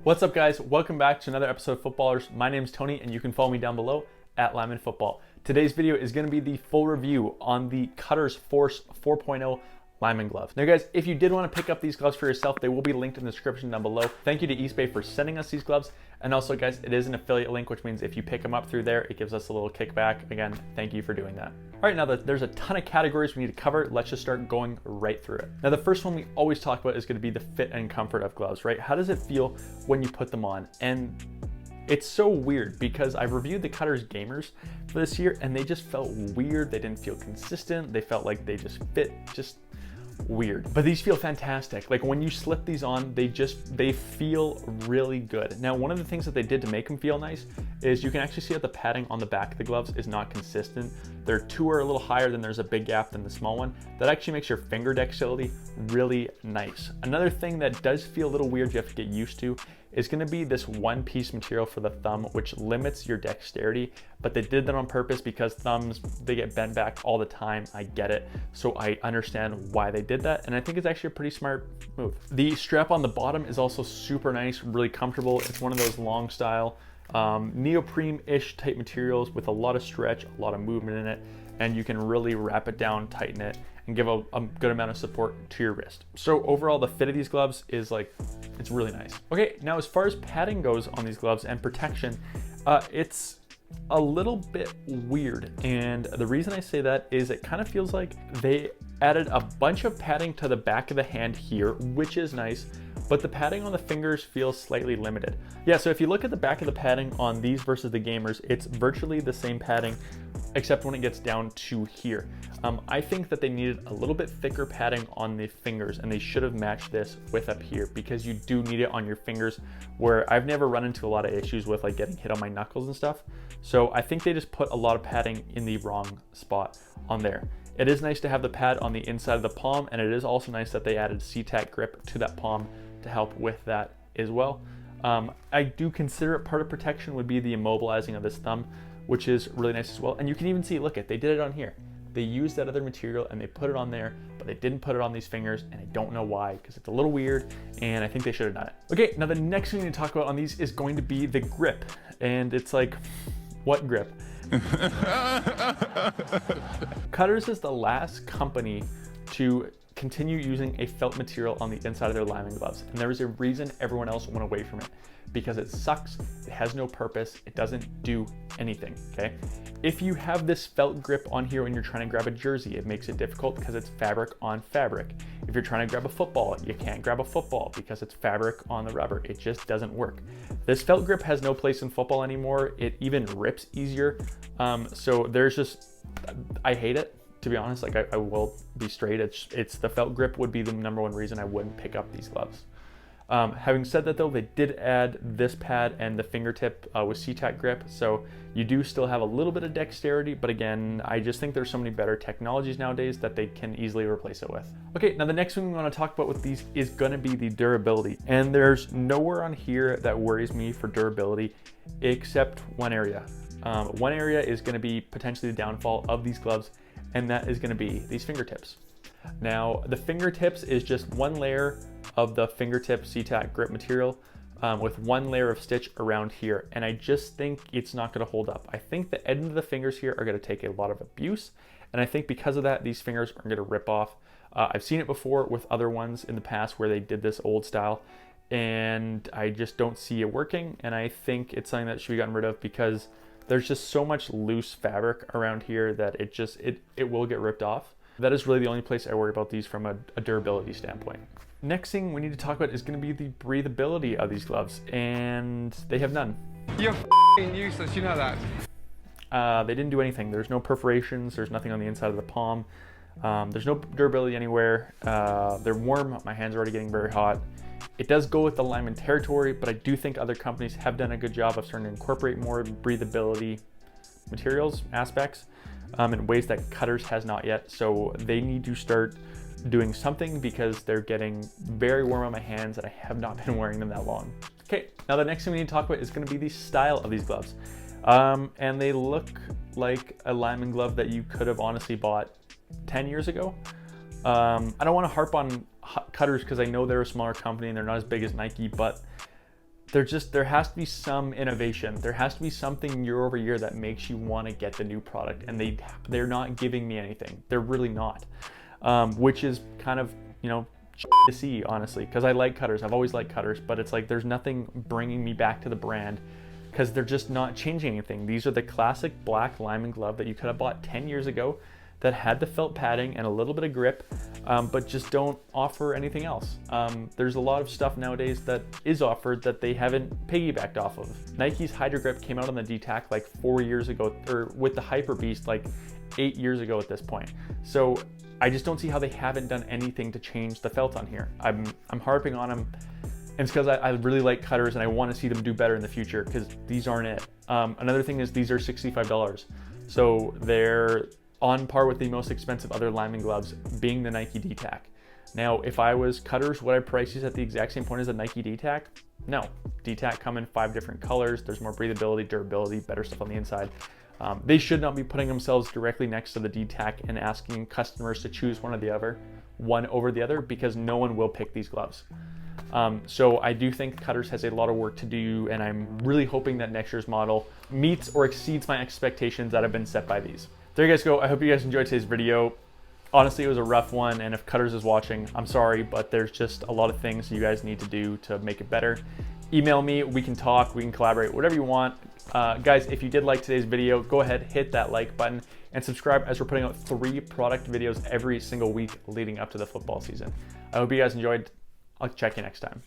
What's up, guys? Welcome back to another episode of Footballrs. My name is Tony, and you can follow me down below at Lineman Football. Today's video is going to be the full review on the Cutters Force 4.0 Lineman glove. Now, guys, if you did want to pick up these gloves for yourself, they will be linked in the description down below. Thank you to Eastbay for sending us these gloves. And also, guys, it is an affiliate link, which means if you pick them up through there, it gives us a little kickback. Again, thank you for doing that. All right, now that there's a ton of categories we need to cover, let's just start going right through it. Now, the first one we always talk about is going to be the fit and comfort of gloves, right? How does it feel when you put them on? And it's so weird because I've reviewed the Cutters Gamers for this year and they just felt weird. They didn't feel consistent. They felt like they just fit just weird. But these feel fantastic. Like when you slip these on, they feel really good. Now, one of the things that they did to make them feel nice is you can actually see that the padding on the back of the gloves is not consistent. Their two are a little higher, then there's a big gap than the small one. That actually makes your finger dexterity really nice. Another thing that does feel a little weird, you have to get used to, is going to be this one piece material for the thumb, which limits your dexterity, but they did that on purpose because thumbs, they get bent back all the time. I get it. So I understand why they did that. And I think it's actually a pretty smart move. The strap on the bottom is also super nice, really comfortable. It's one of those long style neoprene-ish type materials with a lot of stretch, a lot of movement in it, and you can really wrap it down, tighten it, and give a good amount of support to your wrist. So overall, the fit of these gloves is like, it's really nice. Okay, now as far as padding goes on these gloves and protection, it's a little bit weird. And the reason I say that is it kind of feels like they added a bunch of padding to the back of the hand here, which is nice, but the padding on the fingers feels slightly limited. Yeah, so if you look at the back of the padding on these versus the Gamers, it's virtually the same padding, except when it gets down to here. I think that they needed a little bit thicker padding on the fingers, and they should have matched this with up here because you do need it on your fingers, where I've never run into a lot of issues with like getting hit on my knuckles and stuff. So I think they just put a lot of padding in the wrong spot on there. It is nice to have the pad on the inside of the palm, and it is also nice that they added SeatGeek grip to that palm to help with that as well. I do consider it part of protection would be the immobilizing of this thumb, which is really nice as well. And you can even see, look at, they did it on here. They used that other material and they put it on there, but they didn't put it on these fingers, and I don't know why, because it's a little weird, and I think they should have done it. Okay, now the next thing we need to talk about on these is going to be the grip. And it's like, what grip? Cutters is the last company to continue using a felt material on the inside of their lineman gloves, and there is a reason everyone else went away from it, because it sucks, it has no purpose, it doesn't do anything, okay? If you have this felt grip on here when you're trying to grab a jersey, it makes it difficult because it's fabric on fabric. If you're trying to grab a football, you can't grab a football because it's fabric on the rubber. It just doesn't work. This felt grip has no place in football anymore. It even rips easier. So there's just, I hate it. To be honest, like I will be straight, it's the felt grip would be the number one reason I wouldn't pick up these gloves. Having said that though, they did add this pad and the fingertip with SeatGeek grip, so you do still have a little bit of dexterity, but again, I just think there's so many better technologies nowadays that they can easily replace it with. Okay, now the next thing we want to talk about with these is going to be the durability, and there's nowhere on here that worries me for durability except one area. One area is going to be potentially the downfall of these gloves, and that is going to be these fingertips. Now, the fingertips is just one layer of the fingertip SeatGeek grip material with one layer of stitch around here, and I just think it's not going to hold up. I think the end of the fingers here are going to take a lot of abuse, and I think because of that, these fingers are going to rip off. I've seen it before with other ones in the past where they did this old style, and I just don't see it working, and I think it's something that should be gotten rid of because there's just so much loose fabric around here that it will get ripped off. That is really the only place I worry about these from a durability standpoint. Next thing we need to talk about is going to be the breathability of these gloves, and they have none. You're f***ing useless, you know that. They didn't do anything. There's no perforations, there's nothing on the inside of the palm. There's no durability anywhere. They're warm, my hands are already getting very hot. It does go with the lineman territory, but I do think other companies have done a good job of starting to incorporate more breathability materials, aspects, in ways that Cutters has not yet. So they need to start doing something because they're getting very warm on my hands and I have not been wearing them that long. Okay, now the next thing we need to talk about is going to be the style of these gloves. And they look like a lineman glove that you could have honestly bought 10 years ago. I don't want to harp on Cutters because I know they're a smaller company and they're not as big as Nike, but there has to be some innovation. There has to be something year over year that makes you want to get the new product, and they're not giving me anything. They're really not, which is kind of, you know, to see, honestly, because I like cutters. I've always liked cutters, but it's like there's nothing bringing me back to the brand because they're just not changing anything. These are the classic black Lineman glove that you could have bought 10 years ago that had the felt padding and a little bit of grip, but just don't offer anything else. There's a lot of stuff nowadays that is offered that they haven't piggybacked off of. Nike's Hydro Grip came out on the D-Tac like 4 years ago, or with the Hyper Beast like 8 years ago at this point. So I just don't see how they haven't done anything to change the felt on here. I'm harping on them, and it's because I really like cutters and I want to see them do better in the future, because these aren't it. Another thing is these are $65. So they're on par with the most expensive other Lineman gloves, being the Nike D-Tac. Now, if I was cutters, would I price these at the exact same point as the Nike D-Tac? No. D-Tac come in 5 different colors. There's more breathability, durability, better stuff on the inside. They should not be putting themselves directly next to the D-Tac and asking customers to choose one over the other, because no one will pick these gloves. So I do think Cutters has a lot of work to do, and I'm really hoping that next year's model meets or exceeds my expectations that have been set by these. There you guys go. I hope you guys enjoyed today's video. Honestly, it was a rough one, and if Cutters is watching, I'm sorry, but there's just a lot of things you guys need to do to make it better. Email me, we can talk, we can collaborate, whatever you want. Guys, if you did like today's video, go ahead, hit that like button, and subscribe, as we're putting out 3 product videos every single week leading up to the football season. I hope you guys enjoyed. I'll check you next time.